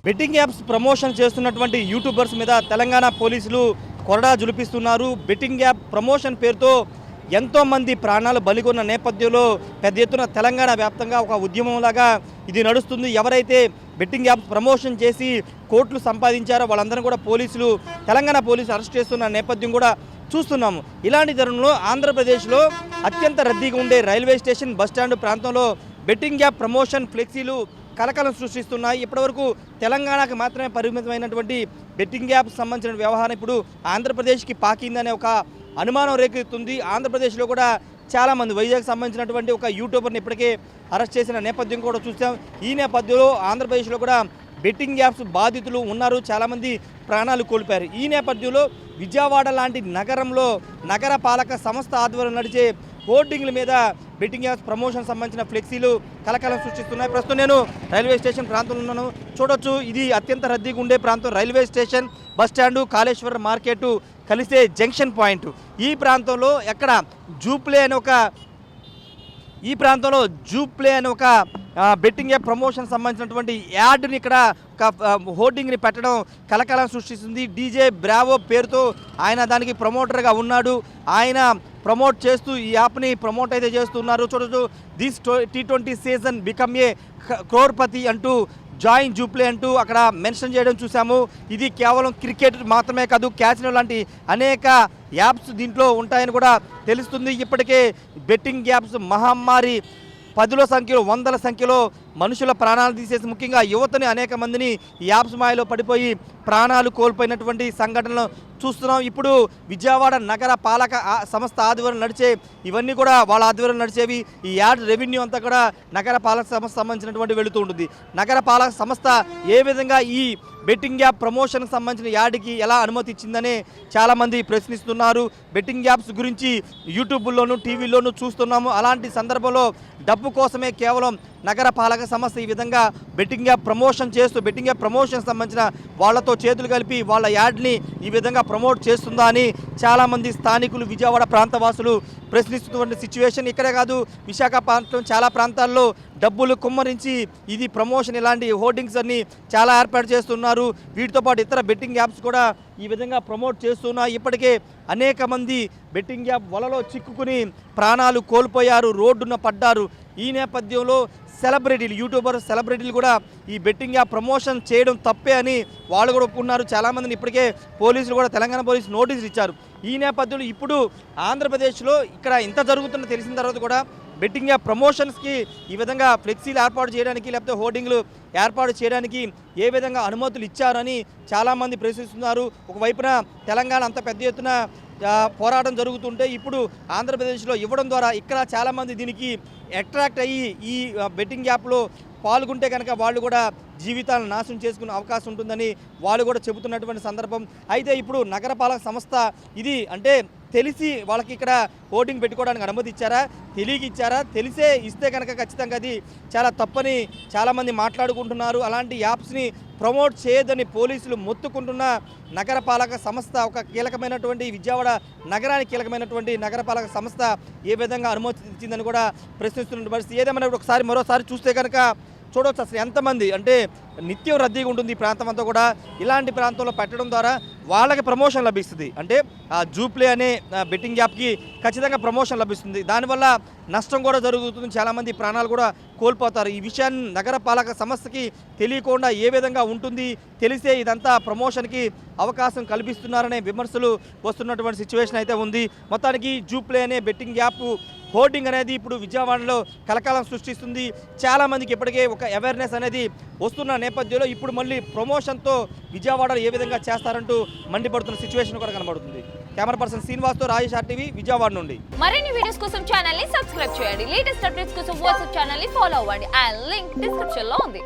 Betting apps promotion చేస్తున్నటువంటి YouTubers మీద తెలంగాణ పోలీసులు కొరడా జులిపిస్తున్నారు. బెట్టింగ్ యాప్ ప్రమోషన్ పేరుతో ఎంతోమంది ప్రాణాలు బలిగొన్న నేపథ్యంలో పెద్ద ఎత్తున తెలంగాణ వ్యాప్తంగా ఒక ఉద్యమంలాగా ఇది నడుస్తుంది. ఎవరైతే బెట్టింగ్ యాప్స్ ప్రమోషన్ చేసి కోట్లు సంపాదించారో వాళ్ళందరూ కూడా తెలంగాణ పోలీసులు అరెస్ట్ చేస్తున్న నేపథ్యం కూడా చూస్తున్నాము. ఇలాంటి తరుణంలో ఆంధ్రప్రదేశ్లో అత్యంత రద్దీగా ఉండే రైల్వే స్టేషన్ బస్టాండ్ ప్రాంతంలో బెట్టింగ్ యాప్ ప్రమోషన్ ఫ్లెక్సీలు కలకలం సృష్టిస్తున్నాయి. ఇప్పటివరకు తెలంగాణకు మాత్రమే పరిమితమైనటువంటి బెట్టింగ్ యాప్ సంబంధించిన వ్యవహారం ఇప్పుడు ఆంధ్రప్రదేశ్కి పాకిందనే ఒక అనుమానం రేకెత్తుంది. ఆంధ్రప్రదేశ్లో కూడా చాలామంది వైజాగ్ సంబంధించినటువంటి ఒక యూట్యూబర్ని ఇప్పటికే అరెస్ట్ చేసిన నేపథ్యం కూడా చూసాం. ఈ నేపథ్యంలో ఆంధ్రప్రదేశ్లో కూడా బెట్టింగ్ యాప్స్ బాధితులు ఉన్నారు, చాలామంది ప్రాణాలు కోల్పోయారు. ఈ నేపథ్యంలో విజయవాడ లాంటి నగరంలో నగర పాలక సంస్థ ఆధ్వర్యంలో నడిచే హోర్డింగ్ల మీద బెట్టింగ్ యాప్స్ ప్రమోషన్ సంబంధించిన ఫ్లెక్సీలు కలకలం సృష్టిస్తున్నాయి. ప్రస్తుతం నేను రైల్వే స్టేషన్ ప్రాంతంలో ఉన్నాను. చూడొచ్చు, ఇది అత్యంత రద్దీగా ఉండే ప్రాంతం. Railway station, bus stand, Kaleshwaram market కలిసే జంక్షన్ పాయింట్. ఈ ప్రాంతంలో జూప్లే అనే ఒక బెట్టింగ్ యాప్ ప్రమోషన్ సంబంధించినటువంటి యాడ్ని ఇక్కడ ఒక హోర్డింగ్ని పెట్టడం కలకలం సృష్టిస్తుంది. డీజే బ్రావో పేరుతో ఆయన దానికి ప్రమోటర్గా ఉన్నాడు. ఆయన ప్రమోట్ చేస్తూ ఈ యాప్ని ప్రమోట్ అయితే చేస్తున్నారు. చూడొచ్చు, this T20 season become a crorepati అంటూ జాయిన్ జూప్లే అంటూ అక్కడ మెన్షన్ చేయడం చూసాము. ఇది కేవలం క్రికెట్ మాత్రమే కాదు, క్యాసినో లాంటి అనేక యాప్స్ దీంట్లో ఉంటాయని కూడా తెలుస్తుంది. ఇప్పటికే బెట్టింగ్ యాప్స్ మహమ్మారి 10ల సంఖ్యలో 100ల సంఖ్యలో మనుషుల ప్రాణాలు తీసేసి ముఖ్యంగా యువతని అనేక మందిని ఈ యాప్స్ మాయలో పడిపోయి ప్రాణాలు కోల్పోయినటువంటి సంఘటనలు చూస్తున్నాం. ఇప్పుడు విజయవాడ నగర పాలక సంస్థ ఆధ్వర్యం నడిచే ఇవన్నీ కూడా వాళ్ళ ఆధ్వర్యం నడిచేవి. ఈ యాడ్ రెవెన్యూ అంతా కూడా నగర పాలక సంస్థ సంబంధించినటువంటి వెళుతూ ఉంటుంది. నగర పాలక సంస్థ ఏ విధంగా ఈ బెట్టింగ్ యాప్ ప్రమోషన్కి సంబంధించిన యాడ్కి ఎలా అనుమతి ఇచ్చిందని చాలామంది ప్రశ్నిస్తున్నారు. బెట్టింగ్ యాప్స్ గురించి యూట్యూబ్లోనూ టీవీలోనూ చూస్తున్నాము. అలాంటి సందర్భంలో డబ్బు కోసమే కేవలం నగర పాలక సంస్థ ఈ విధంగా బెట్టింగ్ యాప్ ప్రమోషన్ చేస్తూ బెట్టింగ్ యాప్ ప్రమోషన్ సంబంధించిన వాళ్లతో చేతులు కలిపి వాళ్ళ యాడ్ని ఈ విధంగా ప్రమోట్ చేస్తుందా అని చాలామంది స్థానికులు, విజయవాడ ప్రాంతవాసులు ప్రశ్నిస్తున్నటువంటి సిచ్యువేషన్. ఇక్కడే కాదు, విశాఖపట్నం చాలా ప్రాంతాల్లో డబ్బులు కుమ్మరించి ఇది ప్రమోషన్ ఇలాంటి హోర్డింగ్స్ అన్ని చాలా ఏర్పాటు చేస్తున్నారు. వీటితో పాటు ఇతర బెట్టింగ్ యాప్స్ కూడా ఈ విధంగా ప్రమోట్ చేస్తున్నారు. ఇప్పటికే అనేక మంది బెట్టింగ్ యాప్ వలలో చిక్కుకుని ప్రాణాలు కోల్పోయారు, రోడ్డున పడ్డారు. ఈ నేపథ్యంలో యూట్యూబర్ సెలబ్రిటీలు కూడా ఈ బెట్టింగ్ యాప్ ప్రమోషన్ చేయడం తప్పే అని వాళ్ళు కూడా ఒప్పుకున్నారు. చాలామందిని ఇప్పటికే పోలీసులు కూడా, తెలంగాణ పోలీసులు నోటీసులు ఇచ్చారు. ఈ నేపథ్యంలో ఇప్పుడు ఆంధ్రప్రదేశ్లో ఇక్కడ ఇంత జరుగుతుందో తెలిసిన తర్వాత కూడా బెట్టింగ్ యాప్ ప్రమోషన్స్కి ఈ విధంగా ఫ్లెక్సీలు ఏర్పాటు చేయడానికి లేకపోతే హోర్డింగ్లు ఏర్పాటు చేయడానికి ఏ విధంగా అనుమతులు ఇచ్చారని చాలామంది ప్రశ్నిస్తున్నారు. ఒకవైపున తెలంగాణ అంత పెద్ద ఎత్తున పోరాటం జరుగుతుంటే ఇప్పుడు ఆంధ్రప్రదేశ్లో ఇవ్వడం ద్వారా ఇక్కడ చాలామంది దీనికి అట్రాక్ట్ అయ్యి ఈ బెట్టింగ్ యాప్లో పాల్గొంటే కనుక వాళ్ళు కూడా జీవితాలను నాశనం చేసుకునే అవకాశం ఉంటుందని వాళ్ళు కూడా చెబుతున్నటువంటి సందర్భం. అయితే ఇప్పుడు నగరపాలక సంస్థ ఇది అంటే తెలిసి వాళ్ళకి ఇక్కడ హోర్డింగ్ పెట్టుకోవడానికి అనుమతి ఇచ్చారా, తెలియక ఇచ్చారా, తెలిసే ఇస్తే కనుక ఖచ్చితంగా అది చాలా తప్పని చాలామంది మాట్లాడుకుంటున్నారు. అలాంటి యాప్స్ని ప్రమోట్ చేయదని పోలీసులు మొత్తుకుంటున్న నగరపాలక సంస్థ, ఒక కీలకమైనటువంటి విజయవాడ నగరానికి కీలకమైనటువంటి నగరపాలక సంస్థ ఏ విధంగా అనుమతి ఇచ్చిందని కూడా ప్రశ్నిస్తున్న పరిస్థితి. ఏదేమైనా మరోసారి చూస్తే కనుక చూడవచ్చు అసలు ఎంతమంది అంటే నిత్యం రద్దీగా ఉంటుంది ఈ ప్రాంతం అంతా కూడా. ఇలాంటి ప్రాంతంలో పెట్టడం ద్వారా వాళ్ళకి ప్రమోషన్ లభిస్తుంది. అంటే ఆ జూప్లే అనే బెట్టింగ్ యాప్కి ఖచ్చితంగా ప్రమోషన్ లభిస్తుంది. దానివల్ల నష్టం కూడా జరుగుతుంది, చాలామంది ప్రాణాలు కూడా కోల్పోతారు. ఈ విషయాన్ని నగరపాలక సంస్థకి తెలియకుండా ఏ విధంగా ఉంటుంది, తెలిసే ఇదంతా ప్రమోషన్కి అవకాశం కల్పిస్తున్నారనే విమర్శలు వస్తున్నటువంటి సిచ్యువేషన్ అయితే ఉంది. మొత్తానికి జూప్లే అనే బెట్టింగ్ యాప్ హోర్డింగ్ అనేది ఇప్పుడు విజయవాడలో కలకాలం సృష్టిస్తుంది. చాలామందికి ఇప్పటికే ఒక అవేర్నెస్ అనేది వస్తున్న నేపథ్యంలో ఇప్పుడు మళ్ళీ ప్రమోషన్తో విజయవాడలో ఏ విధంగా చేస్తారంటూ మండిపడుతున్న సిచ్యువేషన్ కూడా కనబడుతుంది. కెమెరా పర్సన్ శ్రీనివాస్తో రాజేష్ RTV, విజయవాడ నుండి. మరిన్ని వీడియోస్ కోసం ఛానల్ ని సబ్స్క్రైబ్ చేయండి. లేటెస్ట్ అప్డేట్స్ కోసం వాట్సాప్ ఛానల్ ని ఫాలో అవ్వండి. ఆ లింక్ డిస్క్రిప్షన్ లో ఉంది.